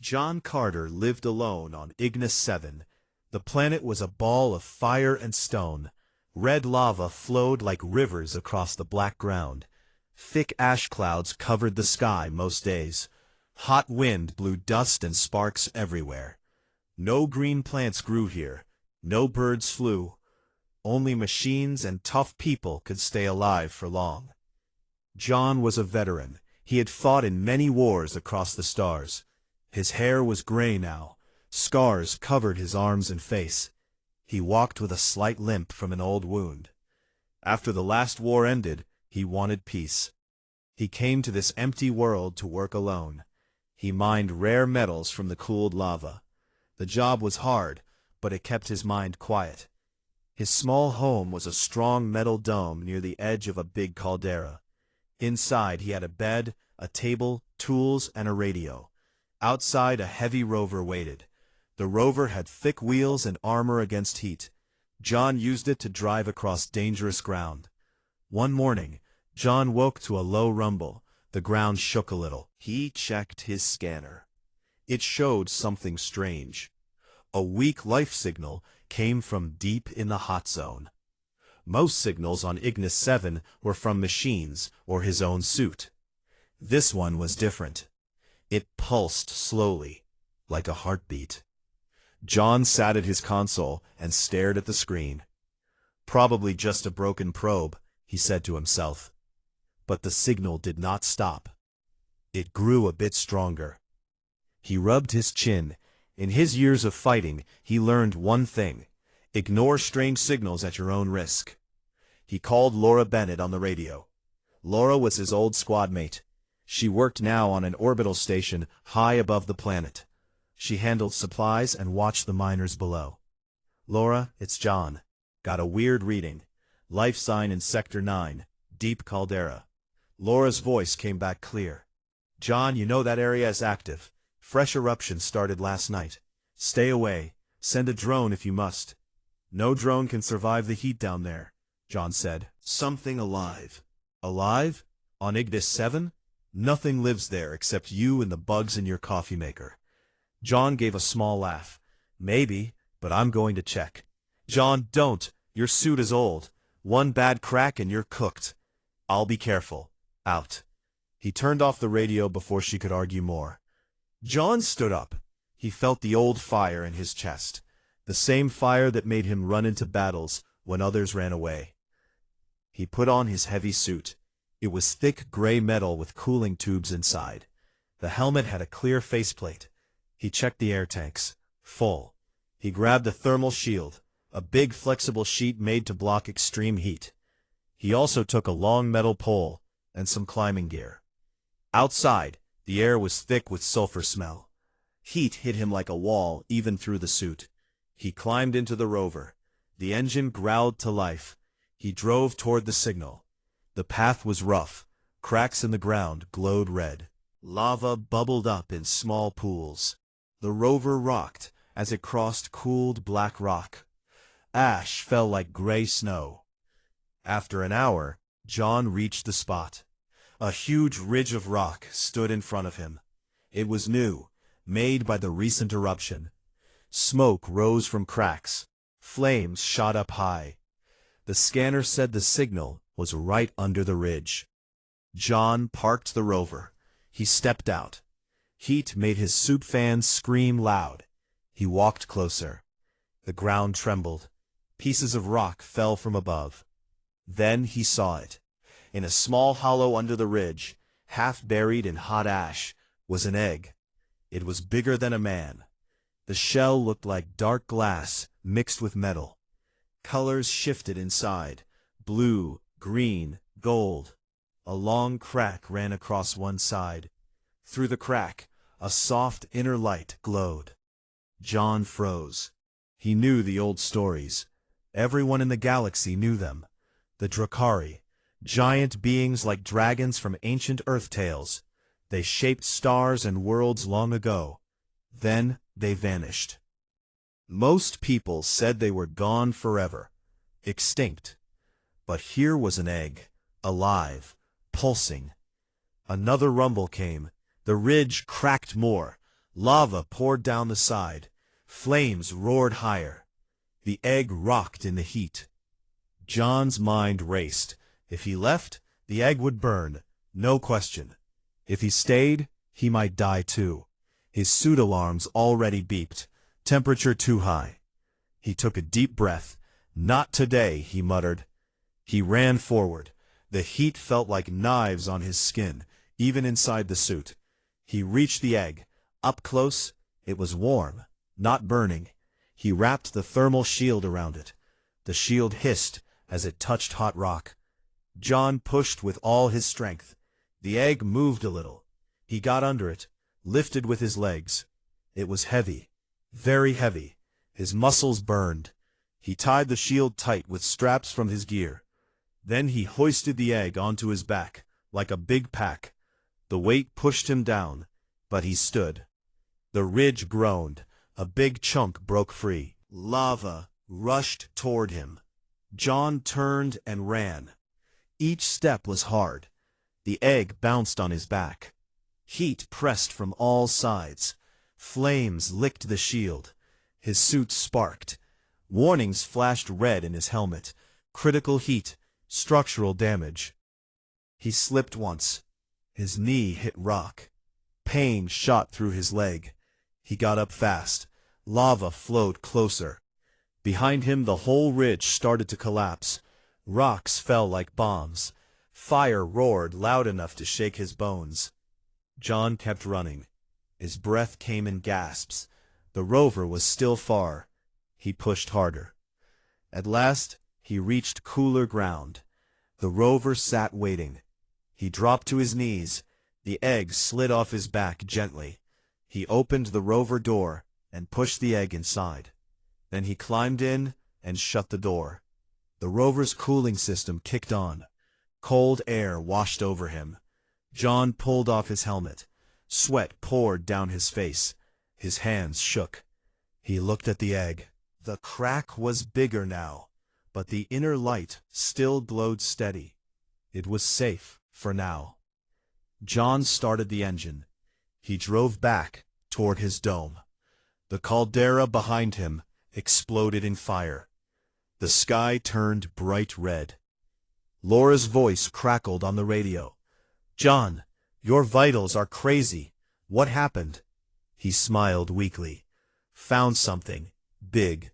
John Carter lived alone on Ignis 7. The planet was a ball of fire and stone. Red lava flowed like rivers across the black ground. Thick ash clouds covered the sky most days. Hot wind blew dust and sparks everywhere. No green plants grew here. No birds flew. Only machines and tough people could stay alive for long. John was a veteran. He had fought in many wars across the stars. His hair was gray now. Scars covered his arms and face. He walked with a slight limp from an old wound. After the last war ended, he wanted peace. He came to this empty world to work alone. He mined rare metals from the cooled lava. The job was hard, but it kept his mind quiet. His small home was a strong metal dome near the edge of a big caldera. Inside he had a bed, a table, tools, and a radio. Outside a heavy rover waited. The rover had thick wheels and armor against heat. John used it to drive across dangerous ground. One morning, John woke to a low rumble. The ground shook a little. He checked his scanner. It showed something strange. A weak life signal came from deep in the hot zone. Most signals on Ignis 7 were from machines or his own suit. This one was different. It pulsed slowly, like a heartbeat. John sat at his console and stared at the screen. Probably just a broken probe, he said to himself. But the signal did not stop. It grew a bit stronger. He rubbed his chin. In his years of fighting, he learned one thing: ignore strange signals at your own risk. He called Laura Bennett on the radio. Laura was his old squad mate. She worked now on an orbital station high above the planet. She handled supplies and watched the miners below. "Laura, it's John. Got a weird reading. Life sign in Sector 9, deep caldera." Laura's voice came back clear. "John, you know that area is active. Fresh eruptions started last night. Stay away. Send a drone if you must." "No drone can survive the heat down there," John said. "Something alive." "Alive? On Ignis 7? Nothing lives there except you and the bugs in your coffee maker." John gave a small laugh. "Maybe, but I'm going to check." "John, don't. Your suit is old. One bad crack and you're cooked." "I'll be careful. Out." He turned off the radio before she could argue more. John stood up. He felt the old fire in his chest, the same fire that made him run into battles when others ran away. He put on his heavy suit. It was thick gray metal with cooling tubes inside. The helmet had a clear faceplate. He checked the air tanks. Full. He grabbed a thermal shield, a big flexible sheet made to block extreme heat. He also took a long metal pole and some climbing gear. Outside, the air was thick with sulfur smell. Heat hit him like a wall even through the suit. He climbed into the rover. The engine growled to life. He drove toward the signal. The path was rough. Cracks in the ground glowed red. Lava bubbled up in small pools. The rover rocked as it crossed cooled black rock. Ash fell like gray snow. After an hour, John reached the spot. A huge ridge of rock stood in front of him. It was new, made by the recent eruption. Smoke rose from cracks. Flames shot up high. The scanner said the signal was right under the ridge. John parked the rover. He stepped out. Heat made his suit fans scream loud. He walked closer. The ground trembled. Pieces of rock fell from above. Then he saw it. In a small hollow under the ridge, half buried in hot ash, was an egg. It was bigger than a man. The shell looked like dark glass mixed with metal. Colors shifted inside: blue, green, gold. A long crack ran across one side. Through the crack, a soft inner light glowed. John froze. He knew the old stories. Everyone in the galaxy knew them. The Drakari, giant beings like dragons from ancient Earth tales. They shaped stars and worlds long ago. Then they vanished. Most people said they were gone forever, extinct. But here was an egg, alive, pulsing. Another rumble came. The ridge cracked more. Lava poured down the side. Flames roared higher. The egg rocked in the heat. John's mind raced. If he left, the egg would burn, no question. If he stayed, he might die too. His suit alarms already beeped. Temperature too high. He took a deep breath. Not today, he muttered. He ran forward. The heat felt like knives on his skin, even inside the suit. He reached the egg. Up close, it was warm, not burning. He wrapped the thermal shield around it. The shield hissed as it touched hot rock. John pushed with all his strength. The egg moved a little. He got under it, lifted with his legs. It was heavy, very heavy. His muscles burned. He tied the shield tight with straps from his gear. Then he hoisted the egg onto his back, like a big pack. The weight pushed him down, but he stood. The ridge groaned. A big chunk broke free. Lava rushed toward him. John turned and ran. Each step was hard. The egg bounced on his back. Heat pressed from all sides. Flames licked the shield. His suit sparked. Warnings flashed red in his helmet. Critical heat, structural damage. He slipped once. His knee hit rock. Pain shot through his leg. He got up fast. Lava flowed closer. Behind him the whole ridge started to collapse. Rocks fell like bombs. Fire roared loud enough to shake his bones. John kept running. His breath came in gasps. The rover was still far. He pushed harder. At last, he reached cooler ground. The rover sat waiting. He dropped to his knees. The egg slid off his back gently. He opened the rover door and pushed the egg inside. Then he climbed in and shut the door. The rover's cooling system kicked on. Cold air washed over him. John pulled off his helmet. Sweat poured down his face. His hands shook. He looked at the egg. The crack was bigger now, but the inner light still glowed steady. It was safe for now. John started the engine. He drove back toward his dome. The caldera behind him exploded in fire. The sky turned bright red. Laura's voice crackled on the radio. "John, your vitals are crazy. What happened?" He smiled weakly. "Found something. Big.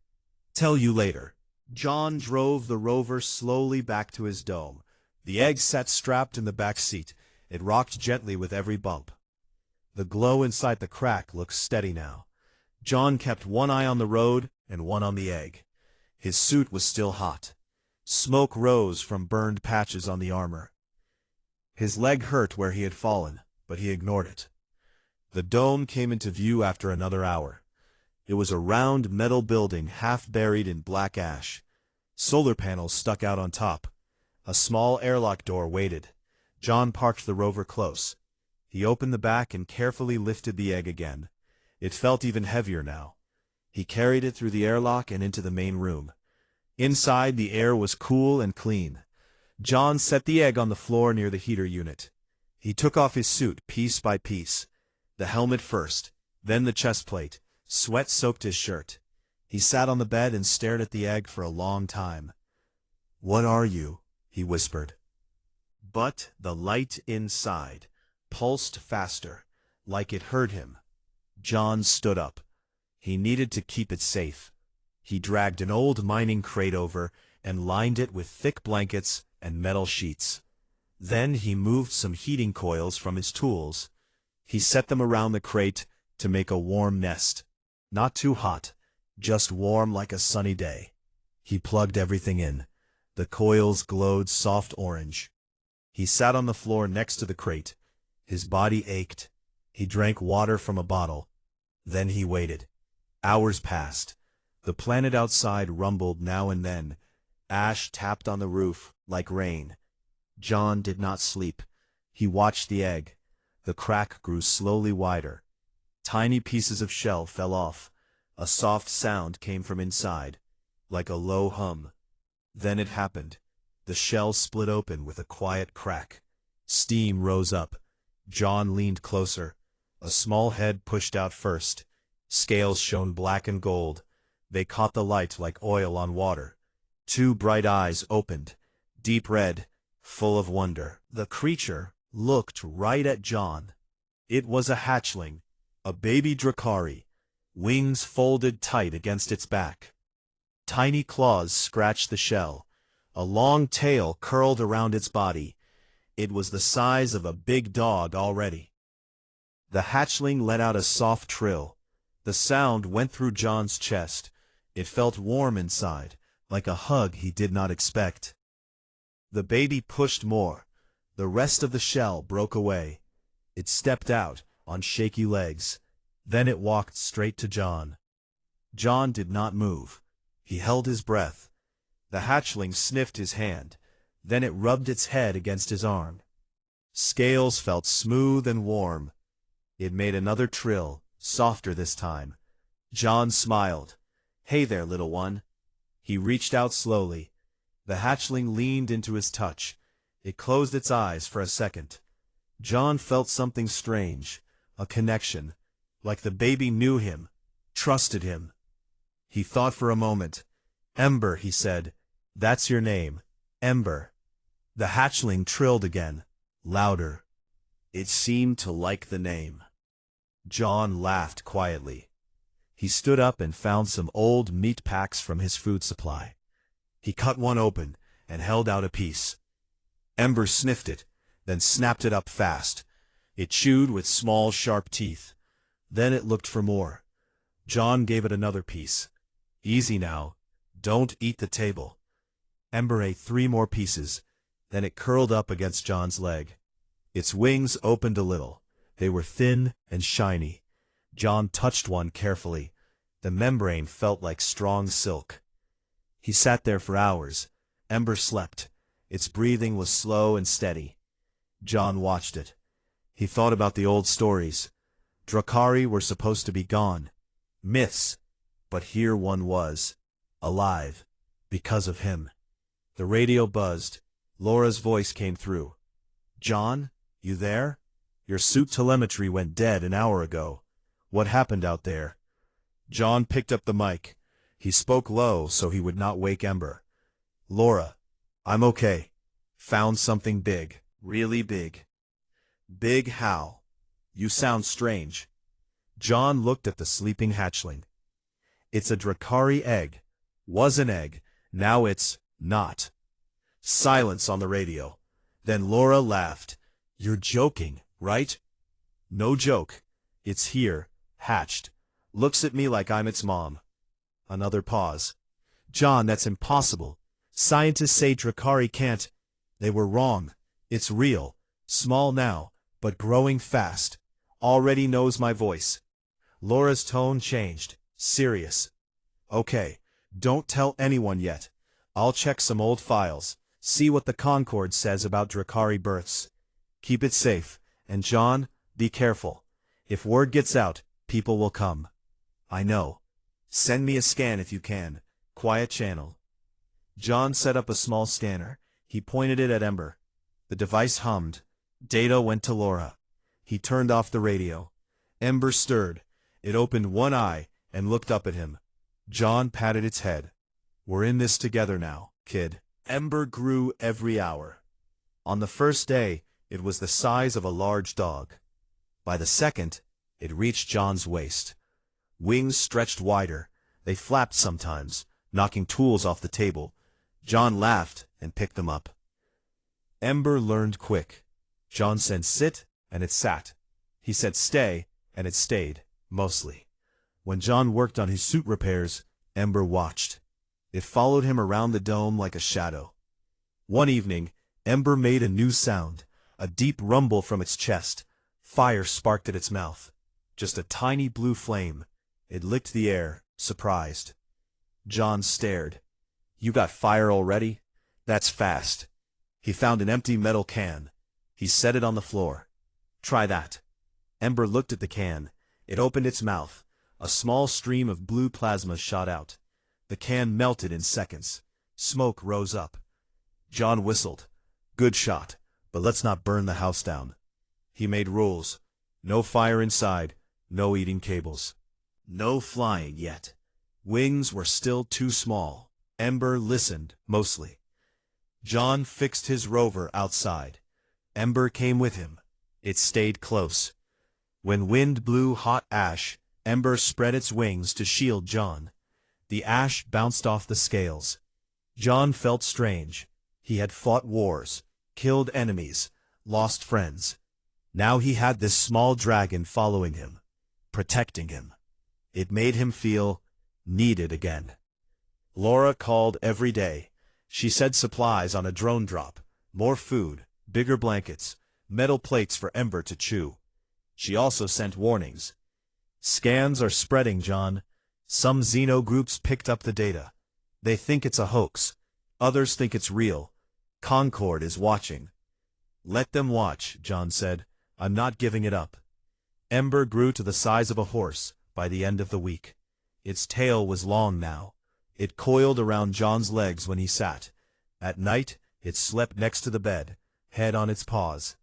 Tell you later." John drove the rover slowly back to his dome. The egg sat strapped in the back seat. It rocked gently with every bump. The glow inside the crack looked steady now. John kept one eye on the road and one on the egg. His suit was still hot. Smoke rose from burned patches on the armor. His leg hurt where he had fallen, but he ignored it. The dome came into view after another hour. It was a round metal building half buried in black ash. Solar panels stuck out on top. A small airlock door waited. John parked the rover close. He opened the back and carefully lifted the egg again. It felt even heavier now. He carried it through the airlock and into the main room. Inside, the air was cool and clean. John set the egg on the floor near the heater unit. He took off his suit piece by piece. The helmet first, then the chest plate. Sweat soaked his shirt. He sat on the bed and stared at the egg for a long time. "What are you?" he whispered. But the light inside pulsed faster, like it heard him. John stood up. He needed to keep it safe. He dragged an old mining crate over and lined it with thick blankets and metal sheets. Then he moved some heating coils from his tools. He set them around the crate to make a warm nest. Not too hot, just warm like a sunny day. He plugged everything in. The coils glowed soft orange. He sat on the floor next to the crate. His body ached. He drank water from a bottle. Then he waited. Hours passed. The planet outside rumbled now and then. Ash tapped on the roof like rain. John did not sleep. He watched the egg. The crack grew slowly wider. Tiny pieces of shell fell off. A soft sound came from inside, like a low hum. Then it happened. The shell split open with a quiet crack. Steam rose up. John leaned closer. A small head pushed out first. Scales shone black and gold. They caught the light like oil on water. Two bright eyes opened, deep red, full of wonder. The creature looked right at John. It was a hatchling, a baby Drakari, wings folded tight against its back. Tiny claws scratched the shell. A long tail curled around its body. It was the size of a big dog already. The hatchling let out a soft trill. The sound went through John's chest. It felt warm inside, like a hug he did not expect. The baby pushed more. The rest of the shell broke away. It stepped out on shaky legs. Then it walked straight to John. John did not move. He held his breath. The hatchling sniffed his hand. Then it rubbed its head against his arm. Scales felt smooth and warm. It made another trill, softer this time. John smiled. "Hey there, little one." He reached out slowly. The hatchling leaned into his touch. It closed its eyes for a second. John felt something strange, a connection, like the baby knew him, trusted him. He thought for a moment. "Ember," he said. "That's your name, Ember." The hatchling trilled again, louder. It seemed to like the name. John laughed quietly. He stood up and found some old meat packs from his food supply. He cut one open and held out a piece. Ember sniffed it, then snapped it up fast. It chewed with small, sharp teeth. Then it looked for more. John gave it another piece. "Easy now. Don't eat the table." Ember ate 3 more pieces. Then it curled up against John's leg. Its wings opened a little. They were thin and shiny. John touched one carefully. The membrane felt like strong silk. He sat there for hours. Ember slept. Its breathing was slow and steady. John watched it. He thought about the old stories. Drakari were supposed to be gone. Myths. But here one was. Alive. Because of him. The radio buzzed. Laura's voice came through. "John, you there? Your suit telemetry went dead an hour ago. What happened out there?" John picked up the mic. He spoke low so he would not wake Ember. "Laura, I'm okay. Found something big. Really big." "Big how? You sound strange." John looked at the sleeping hatchling. "It's a Drakari egg. Was an egg. Now it's not." Silence on the radio. Then Laura laughed. "You're joking, right?" "No joke. It's here, hatched. Looks at me like I'm its mom." Another pause. "John, that's impossible. Scientists say Drakari can't." "They were wrong. It's real. Small now, but growing fast. Already knows my voice." Laura's tone changed. Serious. "Okay, don't tell anyone yet. I'll check some old files. See what the Concord says about Drakari births. Keep it safe, and John, be careful. If word gets out, people will come." "I know. Send me a scan if you can. Quiet channel." John set up a small scanner. He pointed it at Ember. The device hummed. Data went to Laura. He turned off the radio. Ember stirred. It opened one eye and looked up at him. John patted its head. "We're in this together now, kid." Ember grew every hour. On the first day, it was the size of a large dog. By the second, it reached John's waist. Wings stretched wider. They flapped sometimes, knocking tools off the table. John laughed and picked them up. Ember learned quick. John said sit, and it sat. He said stay, and it stayed, mostly. When John worked on his suit repairs, Ember watched. It followed him around the dome like a shadow. One evening, Ember made a new sound, a deep rumble from its chest. Fire sparked at its mouth. Just a tiny blue flame. It licked the air, surprised. John stared. "You got fire already? That's fast." He found an empty metal can. He set it on the floor. "Try that." Ember looked at the can. It opened its mouth. A small stream of blue plasma shot out. The can melted in seconds. Smoke rose up. John whistled. "Good shot, but let's not burn the house down." He made rules. No fire inside, no eating cables. No flying yet. Wings were still too small. Ember listened, mostly. John fixed his rover outside. Ember came with him. It stayed close. When wind blew hot ash, Ember spread its wings to shield John. The ash bounced off the scales. John felt strange. He had fought wars, killed enemies, lost friends. Now he had this small dragon following him, protecting him. It made him feel needed again. Laura called every day. She said supplies on a drone drop, more food, bigger blankets, metal plates for Ember to chew. She also sent warnings. Scans are spreading, John. Some Xeno groups picked up the data. They think it's a hoax. Others think it's real. Concord is watching. Let them watch, John said. I'm not giving it up. Ember grew to the size of a horse by the end of the week. Its tail was long now. It coiled around John's legs when he sat. At night, it slept next to the bed, head on its paws.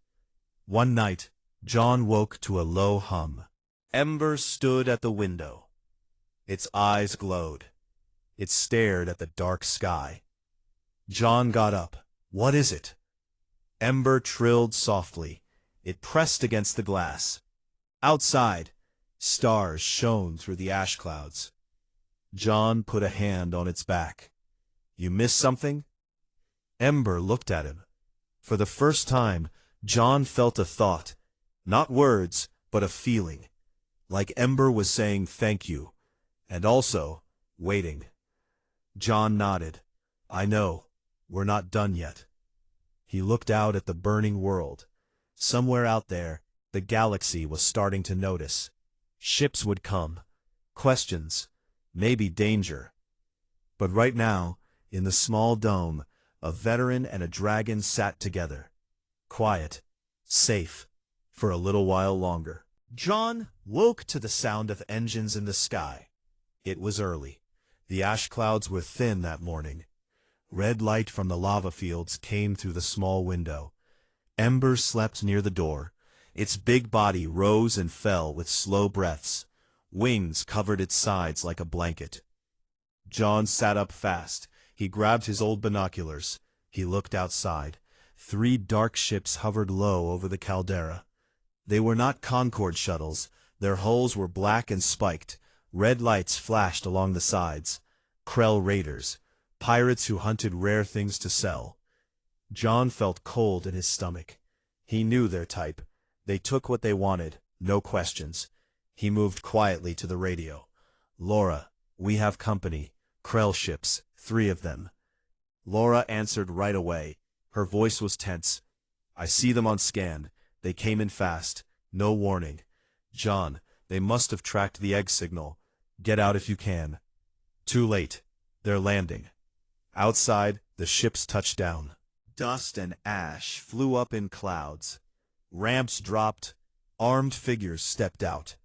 One night, John woke to a low hum. Ember stood at the window. Its eyes glowed. It stared at the dark sky. John got up. What is it? Ember trilled softly. It pressed against the glass. Outside, stars shone through the ash clouds. John put a hand on its back. You missed something? Ember looked at him. For the first time, John felt a thought. Not words, but a feeling. Like Ember was saying thank you. And also, waiting. John nodded. I know. We're not done yet. He looked out at the burning world. Somewhere out there, the galaxy was starting to notice. Ships would come. Questions. Maybe danger. But right now, in the small dome, a veteran and a dragon sat together. Quiet. Safe. For a little while longer. John woke to the sound of engines in the sky. It was early. The ash clouds were thin that morning. Red light from the lava fields came through the small window. Ember slept near the door. Its big body rose and fell with slow breaths. Wings covered its sides like a blanket. John sat up fast. He grabbed his old binoculars. He looked outside. 3 dark ships hovered low over the caldera. They were not Concord shuttles. Their hulls were black and spiked. Red lights flashed along the sides. Krell raiders. Pirates who hunted rare things to sell. John felt cold in his stomach. He knew their type. They took what they wanted, no questions. He moved quietly to the radio. Laura, we have company. Krell ships, 3 of them. Laura answered right away. Her voice was tense. I see them on scan. They came in fast. No warning. John, they must have tracked the egg signal. Get out if you can. Too late. They're landing. Outside, the ships touched down. Dust and ash flew up in clouds. Ramps dropped. Armed figures stepped out.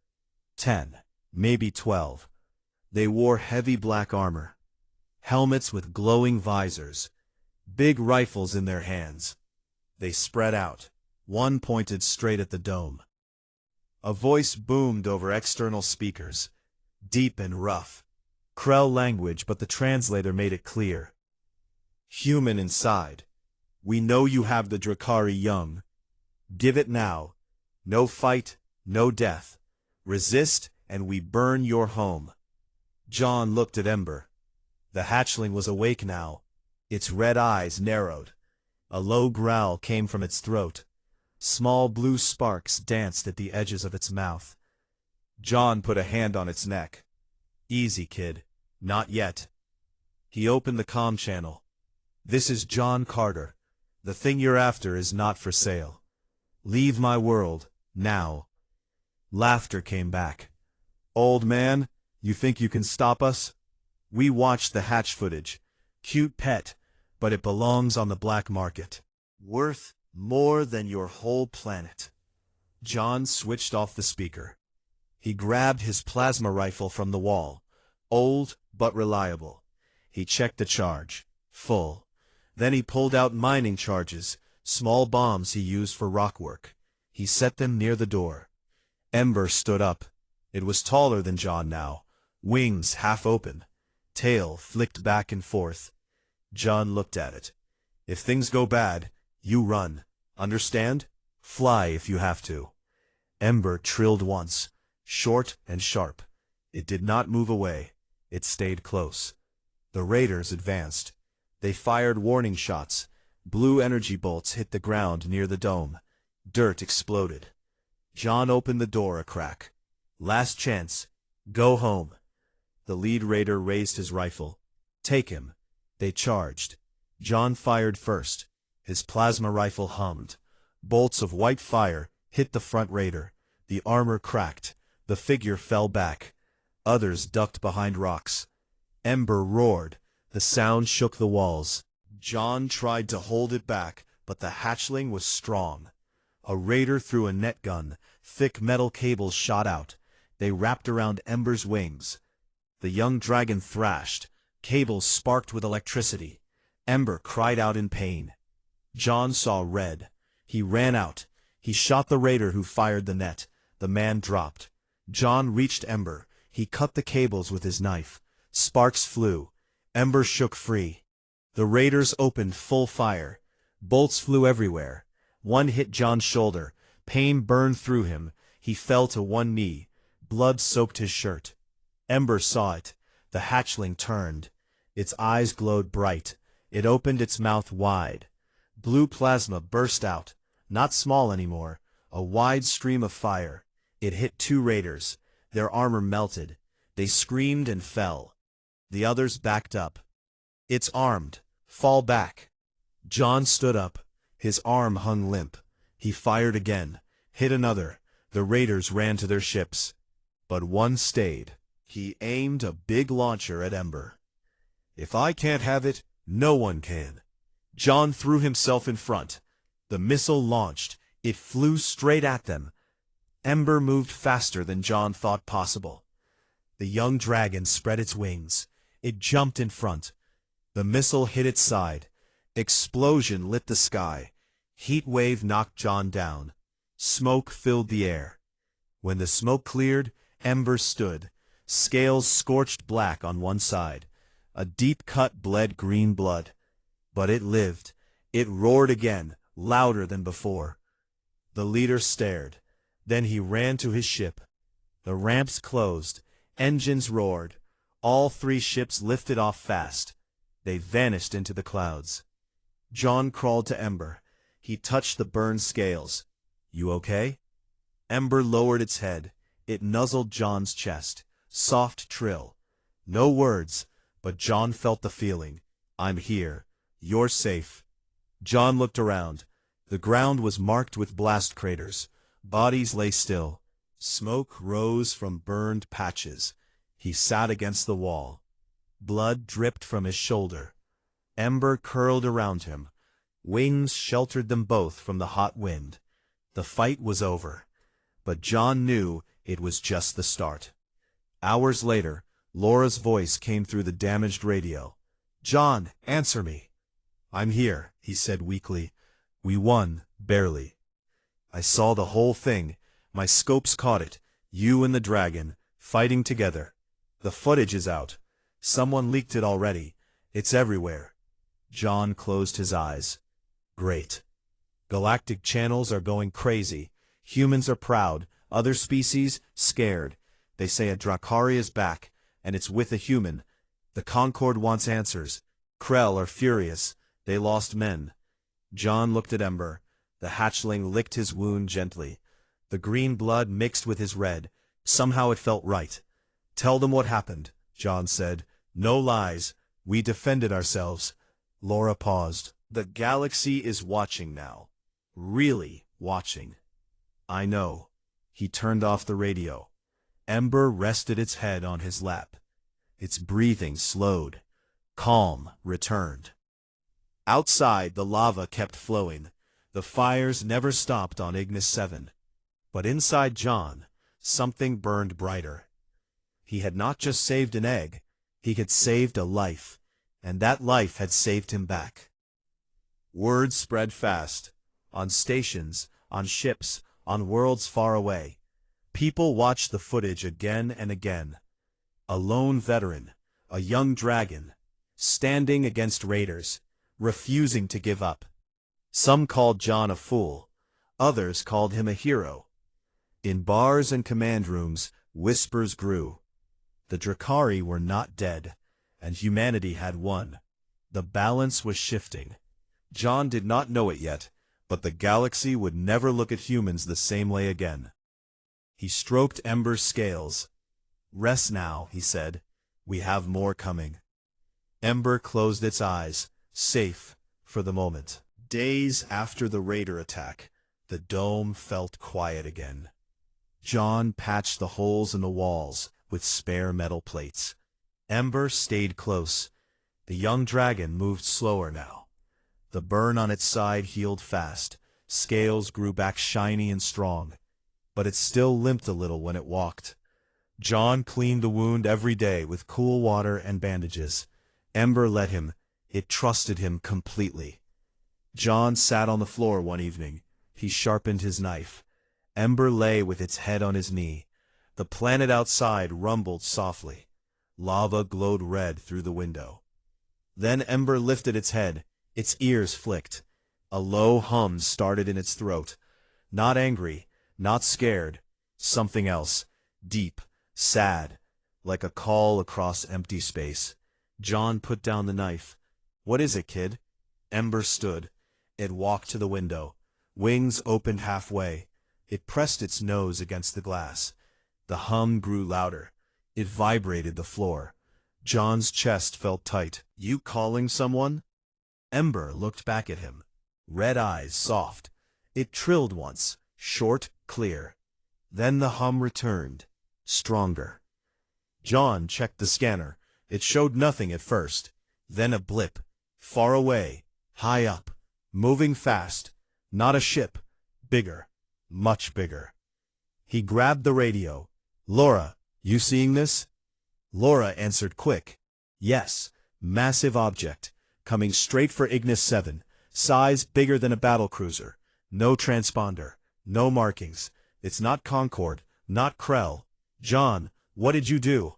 10, maybe 12. They wore heavy black armor. Helmets with glowing visors. Big rifles in their hands. They spread out. One pointed straight at the dome. A voice boomed over external speakers. Deep and rough. Krell language, but the translator made it clear. Human inside. We know you have the Drakari young. Give it now. No fight, no death. Resist, and we burn your home. John looked at Ember. The hatchling was awake now. Its red eyes narrowed. A low growl came from its throat. Small blue sparks danced at the edges of its mouth. John put a hand on its neck. Easy, kid. Not yet. He opened the comm channel. This is John Carter. The thing you're after is not for sale. Leave my world, now. Laughter came back. Old man, you think you can stop us? We watched the hatch footage. Cute pet, but it belongs on the black market. Worth more than your whole planet. John switched off the speaker. He grabbed his plasma rifle from the wall. Old, but reliable. He checked the charge. Full. Then he pulled out mining charges, small bombs he used for rock work. He set them near the door. Ember stood up. It was taller than John now, wings half open, tail flicked back and forth. John looked at it. If things go bad, you run. Understand? Fly if you have to. Ember trilled once, short and sharp. It did not move away. It stayed close. The raiders advanced. They fired warning shots. Blue energy bolts hit the ground near the dome. Dirt exploded. John opened the door a crack. Last chance. Go home. The lead raider raised his rifle. Take him. They charged. John fired first. His plasma rifle hummed. Bolts of white fire hit the front raider. The armor cracked. The figure fell back. Others ducked behind rocks. Ember roared. The sound shook the walls. John tried to hold it back, but the hatchling was strong. A raider threw a net gun. Thick metal cables shot out. They wrapped around Ember's wings. The young dragon thrashed. Cables sparked with electricity. Ember cried out in pain. John saw red. He ran out. He shot the raider who fired the net. The man dropped. John reached Ember. He cut the cables with his knife. Sparks flew. Ember shook free. The raiders opened full fire. Bolts flew everywhere. One hit John's shoulder. Pain burned through him. He fell to one knee. Blood soaked his shirt. Ember saw it. The hatchling turned. Its eyes glowed bright. It opened its mouth wide. Blue plasma burst out. Not small anymore. A wide stream of fire. It hit two raiders. Their armor melted. They screamed and fell. The others backed up. It's armed. Fall back. John stood up. His arm hung limp. He fired again. Hit another. The raiders ran to their ships. But one stayed. He aimed a big launcher at Ember. If I can't have it, no one can. John threw himself in front. The missile launched. It flew straight at them. Ember moved faster than John thought possible. The young dragon spread its wings. It jumped in front. The missile hit its side. Explosion lit the sky. Heat wave knocked John down. Smoke filled the air. When the smoke cleared, Ember stood. Scales scorched black on one side. A deep cut bled green blood. But it lived. It roared again, louder than before. The leader stared. Then he ran to his ship. The ramps closed. Engines roared. All three ships lifted off fast. They vanished into the clouds. John crawled to Ember. He touched the burned scales. You okay? Ember lowered its head. It nuzzled John's chest. Soft trill. No words, but John felt the feeling. I'm here. You're safe. John looked around. The ground was marked with blast craters. Bodies lay still. Smoke rose from burned patches. He sat against the wall. Blood dripped from his shoulder. Ember curled around him. Wings sheltered them both from the hot wind. The fight was over. But John knew it was just the start. Hours later, Laura's voice came through the damaged radio. John, answer me. I'm here, he said weakly. We won, barely. I saw the whole thing. My scopes caught it. You and the dragon, fighting together. The footage is out. Someone leaked it already. It's everywhere. John closed his eyes. Great. Galactic channels are going crazy. Humans are proud. Other species, scared. They say a Drakari is back, and it's with a human. The Concord wants answers. Krell are furious. They lost men. John looked at Ember. The hatchling licked his wound gently. The green blood mixed with his red. Somehow it felt right. Tell them what happened, John said. No lies. We defended ourselves. Laura paused. The galaxy is watching now. Really watching. I know. He turned off the radio. Ember rested its head on his lap. Its breathing slowed. Calm returned. Outside, the lava kept flowing. The fires never stopped on Ignis 7. But inside John, something burned brighter. He had not just saved an egg, he had saved a life, and that life had saved him back. Word spread fast. On stations, on ships, on worlds far away. People watched the footage again and again. A lone veteran, a young dragon, standing against raiders, refusing to give up. Some called John a fool, others called him a hero. In bars and command rooms, whispers grew. The Drakari were not dead, and humanity had won. The balance was shifting. John did not know it yet, but the galaxy would never look at humans the same way again. He stroked Ember's scales. "Rest now," he said. "We have more coming." Ember closed its eyes, safe for the moment. Days after the raider attack, the dome felt quiet again. John patched the holes in the walls with spare metal plates. Ember stayed close. The young dragon moved slower now. The burn on its side healed fast. Scales grew back shiny and strong, but it still limped a little when it walked. John cleaned the wound every day with cool water and bandages. Ember let him. It trusted him completely. John sat on the floor one evening. He sharpened his knife. Ember lay with its head on his knee. The planet outside rumbled softly. Lava glowed red through the window. Then Ember lifted its head. Its ears flicked. A low hum started in its throat. Not angry, not scared. Something else. Deep, sad, like a call across empty space. John put down the knife. "What is it, kid?" Ember stood. It walked to the window. Wings opened halfway. It pressed its nose against the glass. The hum grew louder. It vibrated the floor. John's chest felt tight. "You calling someone?" Ember looked back at him. Red eyes, soft. It trilled once, short, clear. Then the hum returned, stronger. John checked the scanner. It showed nothing at first. Then a blip. Far away, high up, moving fast. Not a ship. Bigger. Much bigger. He grabbed the radio. "Laura, you seeing this?" Laura answered quick. "Yes, massive object, coming straight for Ignis 7, size bigger than a battlecruiser. No transponder, no markings. It's not Concord, not Krell. John, what did you do?"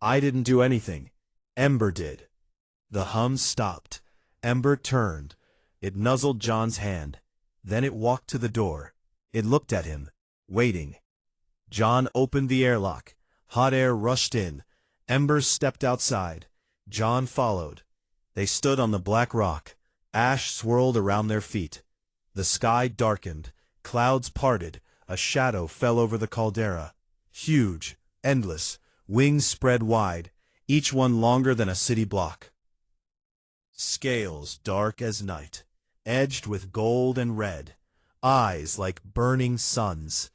"I didn't do anything. Ember did." The hum stopped. Ember turned. It nuzzled John's hand. Then it walked to the door. It looked at him, waiting. John opened the airlock. Hot air rushed in. Ember stepped outside. John followed. They stood on the black rock. Ash swirled around their feet. The sky darkened. Clouds parted. A shadow fell over the caldera. Huge, endless, wings spread wide, each one longer than a city block. Scales dark as night, edged with gold and red, eyes like burning suns.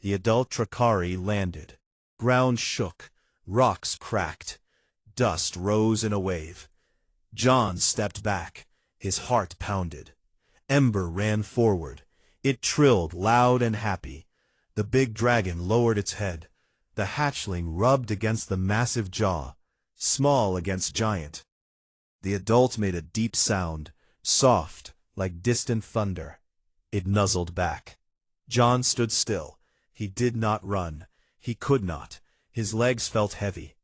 The adult Drakari landed. Ground shook, rocks cracked, dust rose in a wave. John stepped back, his heart pounded. Ember ran forward. It trilled loud and happy. The big dragon lowered its head. The hatchling rubbed against the massive jaw, small against giant. The adult made a deep sound, soft, like distant thunder. It nuzzled back. John stood still. He did not run. He could not. His legs felt heavy.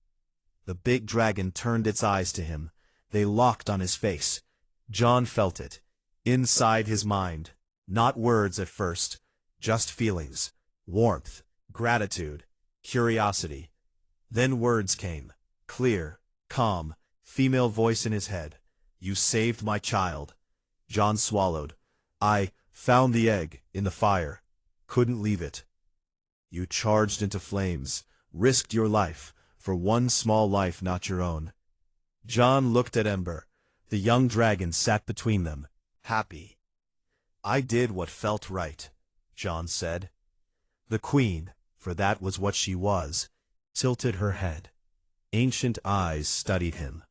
The big dragon turned its eyes to him. They locked on his face. John felt it. Inside his mind. Not words at first, just feelings. Warmth, gratitude, curiosity. Then words came. Clear, calm, female voice in his head. "You saved my child." John swallowed. "I found the egg in the fire. Couldn't leave it." "You charged into flames, risked your life, for one small life not your own." John looked at Ember. The young dragon sat between them, happy. "I did what felt right," John said. The queen, for that was what she was, tilted her head. Ancient eyes studied him.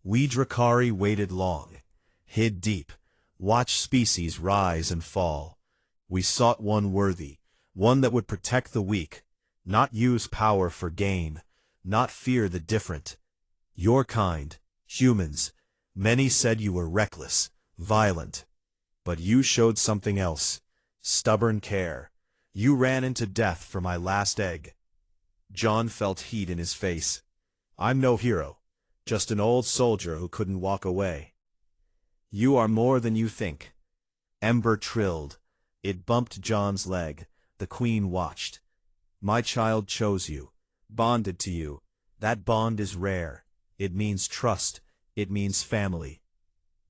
"We Drakari waited long, hid deep, watched species rise and fall. We sought one worthy, one that would protect the weak, not use power for gain, not fear the different. Your kind, humans, many said you were reckless, violent. But you showed something else, stubborn care. You ran into death for my last egg. John felt heat in his face. I'm no hero, just an old soldier who couldn't walk away. You are more than you think. Ember trilled. It bumped John's leg. The Queen watched. My child chose you, bonded to you. That bond is rare. It means trust. It means family.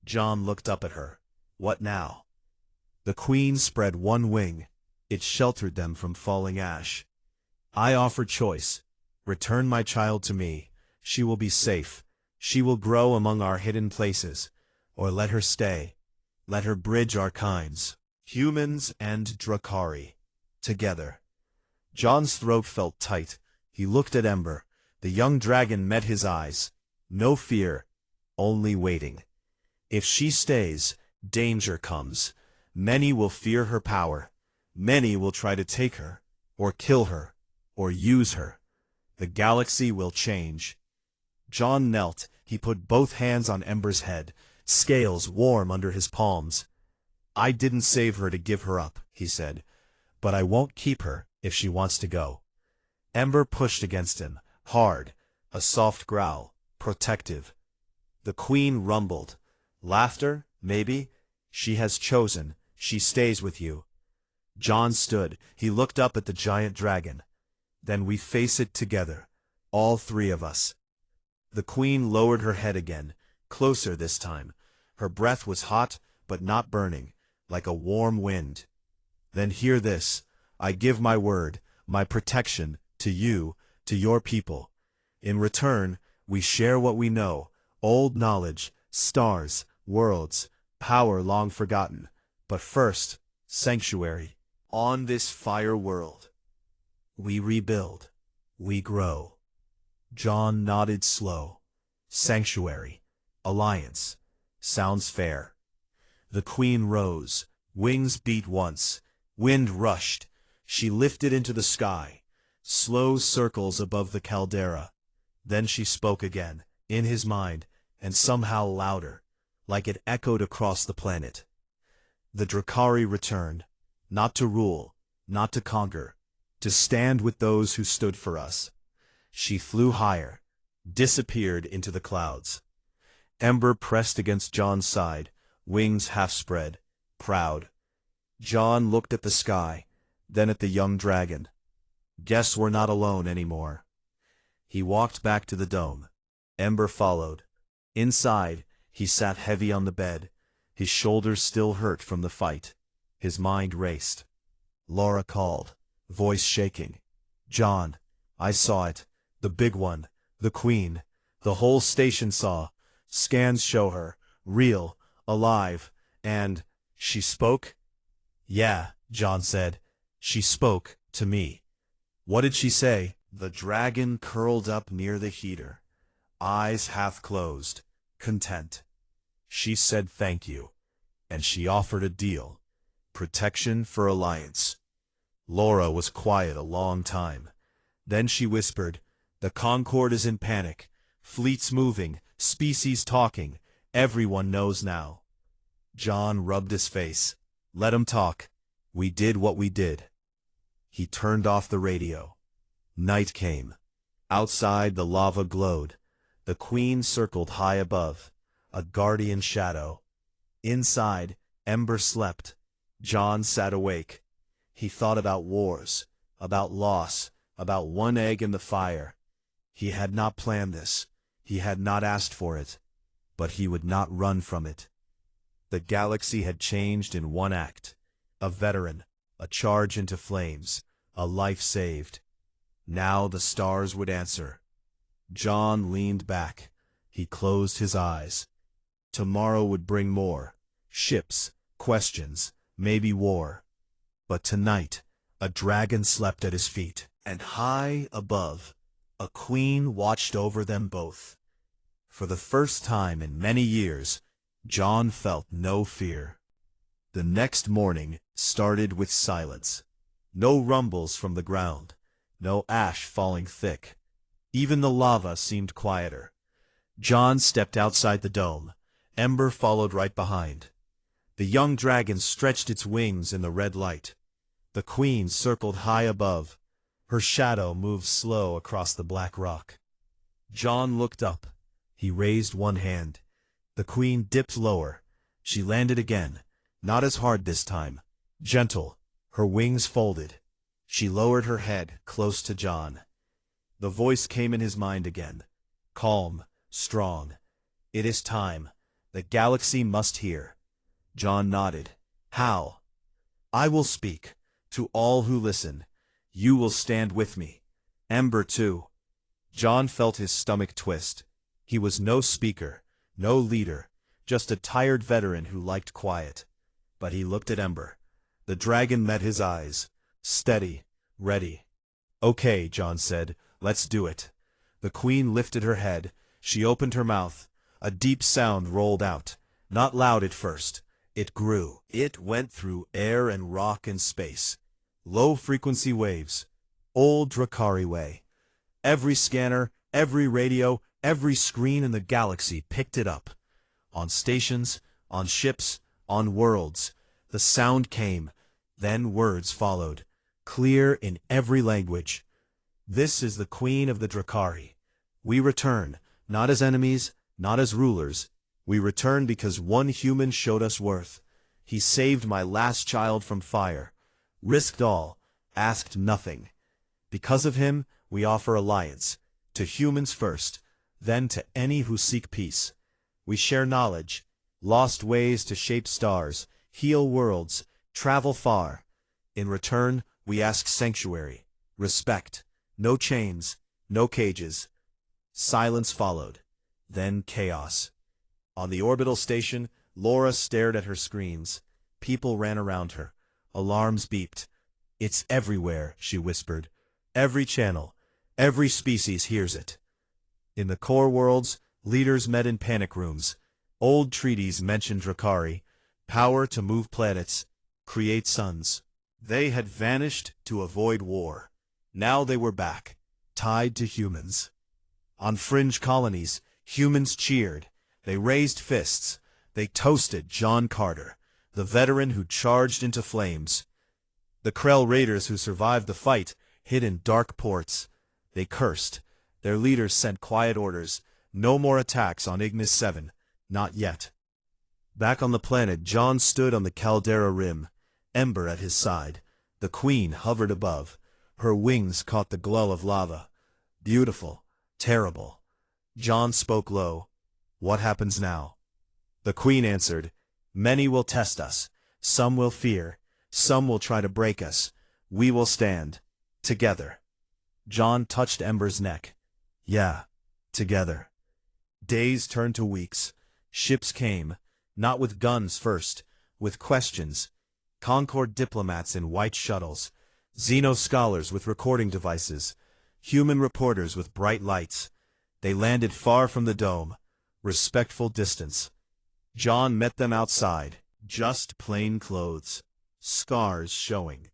John looked up at her. What now? The Queen spread one wing. It sheltered them from falling ash. I offer choice. Return my child to me. She will be safe. She will grow among our hidden places. Or let her stay. Let her bridge our kinds, humans and Drakari, together. John's throat felt tight. He looked at Ember. The young dragon met his eyes. No fear, only waiting. If she stays, danger comes. Many will fear her power. Many will try to take her, or kill her, or use her. The galaxy will change. John knelt. He put both hands on Ember's head, scales warm under his palms. I didn't save her to give her up, he said, but I won't keep her if she wants to go. Ember pushed against him, hard, a soft growl, protective. The Queen rumbled. Laughter, maybe? She has chosen. She stays with you. John stood. He looked up at the giant dragon. Then we face it together, all three of us. The Queen lowered her head again, closer this time. Her breath was hot, but not burning, like a warm wind. Then hear this. I give my word, my protection, to you, to your people. In return, we share what we know, old knowledge, stars, worlds, power long forgotten. But first, sanctuary. On this fire world, we rebuild, we grow. John nodded slow. Sanctuary, alliance, sounds fair. The Queen rose, wings beat once, wind rushed. She lifted into the sky, slow circles above the caldera. Then she spoke again, in his mind, and somehow louder, like it echoed across the planet. The Drakari returned, not to rule, not to conquer, to stand with those who stood for us. She flew higher, disappeared into the clouds. Ember pressed against John's side, wings half spread, proud. John looked at the sky, then at the young dragon. Guess we're not alone anymore. He walked back to the dome. Ember followed. Inside, he sat heavy on the bed. His shoulders still hurt from the fight. His mind raced. Laura called, voice shaking. John, I saw it. The big one. The Queen. The whole station saw. Scans show her. Real. Alive. And she spoke? Yeah, John said. She spoke to me. What did she say? The dragon curled up near the heater, eyes half closed, content. She said thank you, and she offered a deal. Protection for alliance. Laura was quiet a long time. Then she whispered, the Concord is in panic. Fleets moving, species talking. Everyone knows now. John rubbed his face. Let 'em talk. We did what we did. He turned off the radio. Night came. Outside the lava glowed. The Queen circled high above, a guardian shadow. Inside, Ember slept. John sat awake. He thought about wars, about loss, about one egg in the fire. He had not planned this. He had not asked for it. But he would not run from it. The galaxy had changed in one act. A veteran, a charge into flames, a life saved. Now the stars would answer. John leaned back. He closed his eyes. Tomorrow would bring more. Ships, questions, maybe war. But tonight, a dragon slept at his feet, and high above, a queen watched over them both. For the first time in many years, John felt no fear. The next morning started with silence. No rumbles from the ground, no ash falling thick. Even the lava seemed quieter. John stepped outside the dome. Ember followed right behind. The young dragon stretched its wings in the red light. The queen circled high above. Her shadow moved slow across the black rock. John looked up. He raised one hand. The queen dipped lower. She landed again, not as hard this time. Gentle, her wings folded. She lowered her head close to John. The voice came in his mind again. Calm, strong. It is time. The galaxy must hear. John nodded. How? I will speak. To all who listen. You will stand with me. Ember too. John felt his stomach twist. He was no speaker, no leader, just a tired veteran who liked quiet. But he looked at Ember. The dragon met his eyes. Steady, ready. Okay, John said, let's do it. The queen lifted her head. She opened her mouth. A deep sound rolled out. Not loud at first. It grew. It went through air and rock and space. Low-frequency waves. Old Drakari way. Every scanner, every radio, every screen in the galaxy picked it up. On stations, on ships, on worlds. The sound came. Then words followed. Clear in every language. This is the Queen of the Drakari. We return, not as enemies, not as rulers. We return because one human showed us worth. He saved my last child from fire. Risked all, asked nothing. Because of him, we offer alliance. To humans first, then to any who seek peace. We share knowledge, lost ways to shape stars, heal worlds, travel far. In return, we ask sanctuary, respect, no chains, no cages. Silence followed, then chaos. On the orbital station, Laura stared at her screens. People ran around her. Alarms beeped. It's everywhere, she whispered. Every channel, every species hears it. In the core worlds, leaders met in panic rooms. Old treaties mentioned Drakari, power to move planets, create suns. They had vanished to avoid war. Now they were back, tied to humans. On fringe colonies, humans cheered. They raised fists. They toasted John Carter, the veteran who charged into flames. The Krell raiders who survived the fight hid in dark ports. They cursed. Their leaders sent quiet orders. No more attacks on Ignis 7. Not yet. Back on the planet, John stood on the caldera rim, Ember at his side. The queen hovered above. Her wings caught the glow of lava. Beautiful. Terrible. John spoke low. What happens now? The queen answered, Many will test us. Some will fear. Some will try to break us. We will stand. Together. John touched Ember's neck. Yeah, together. Days turned to weeks. Ships came, not with guns first, with questions. Concord diplomats in white shuttles. Xeno scholars with recording devices. Human reporters with bright lights. They landed far from the dome. Respectful distance. John met them outside. Just plain clothes. Scars showing.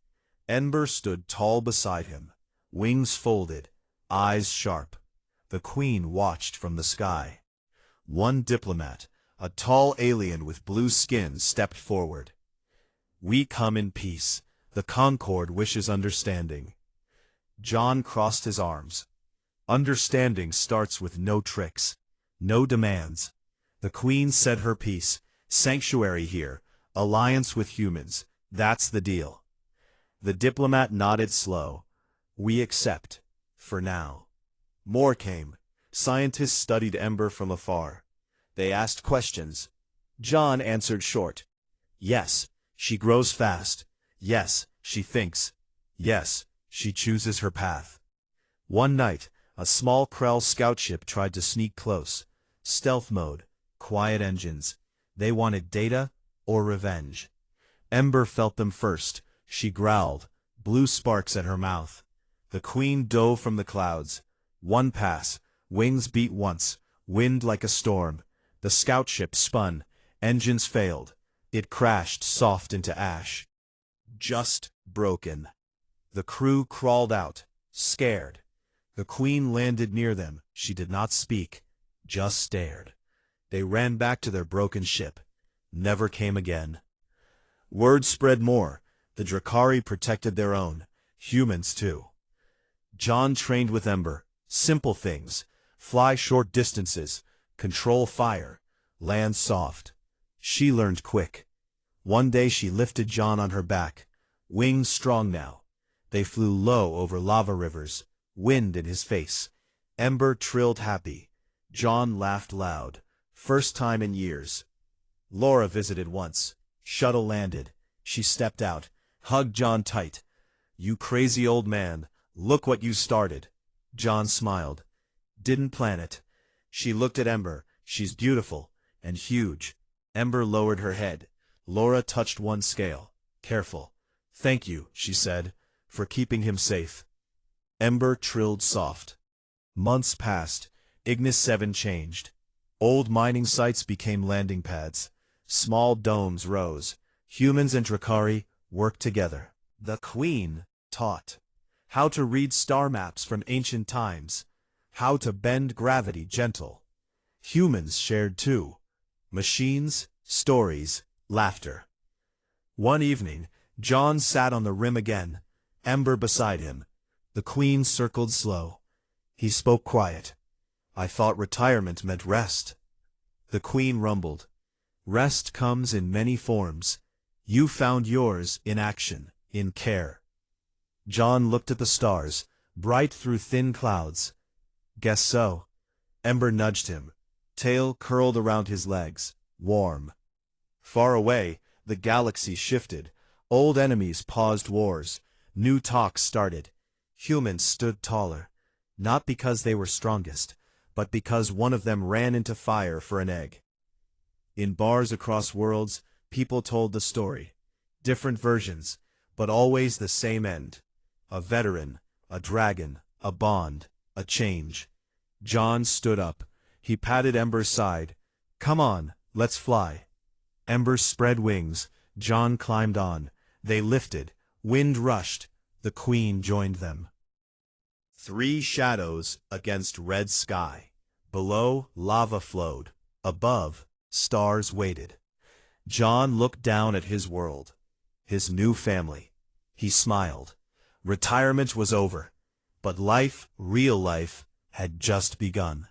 Ember stood tall beside him. Wings folded. Eyes sharp. The queen watched from the sky. One diplomat, a tall alien with blue skin, stepped forward. We come in peace. The Concord wishes understanding. John crossed his arms. Understanding starts with no tricks, no demands. The queen said her piece. Sanctuary here. Alliance with humans. That's the deal. The diplomat nodded slow. We accept. For now. More came. Scientists studied Ember from afar. They asked questions. John answered short. Yes, she grows fast. Yes, she thinks. Yes, she chooses her path. One night, a small Krell scout ship tried to sneak close. Stealth mode, quiet engines. They wanted data or revenge. Ember felt them first. She growled, blue sparks at her mouth. The queen dove from the clouds. One pass, wings beat once, wind like a storm. The scout ship spun, engines failed. It crashed soft into ash. Just broken. The crew crawled out, scared. The queen landed near them. She did not speak, just stared. They ran back to their broken ship. Never came again. Word spread more. The Drakari protected their own, humans too. John trained with Ember, simple things, fly short distances, control fire, land soft. She learned quick. One day she lifted John on her back, wings strong now. They flew low over lava rivers, wind in his face. Ember trilled happy. John laughed loud. First time in years. Laura visited once. Shuttle landed. She stepped out, hugged John tight. "You crazy old man, look what you started." John smiled. "Didn't plan it." She looked at Ember. "She's beautiful, and huge." Ember lowered her head. Laura touched one scale. "Careful." "Thank you," she said, "for keeping him safe." Ember trilled soft. Months passed. Ignis 7 changed. Old mining sites became landing pads. Small domes rose. Humans and Drakari worked together. The Queen taught how to read star maps from ancient times, how to bend gravity gentle. Humans shared too. Machines, stories, laughter. One evening, John sat on the rim again, Ember beside him. The Queen circled slow. He spoke quiet. "I thought retirement meant rest." The Queen rumbled. "Rest comes in many forms. You found yours in action, in care." John looked at the stars, bright through thin clouds. "Guess so." Ember nudged him. Tail curled around his legs, warm. Far away, the galaxy shifted. Old enemies paused wars. New talks started. Humans stood taller, not because they were strongest, but because one of them ran into fire for an egg. In bars across worlds, people told the story. Different versions, but always the same end. A veteran, a dragon, a bond, a change. John stood up. He patted Ember's side. "Come on, let's fly." Ember spread wings. John climbed on. They lifted. Wind rushed. The Queen joined them. 3 shadows against red sky. Below, lava flowed. Above, stars waited. John looked down at his world, his new family. He smiled. Retirement was over, but life, real life, had just begun.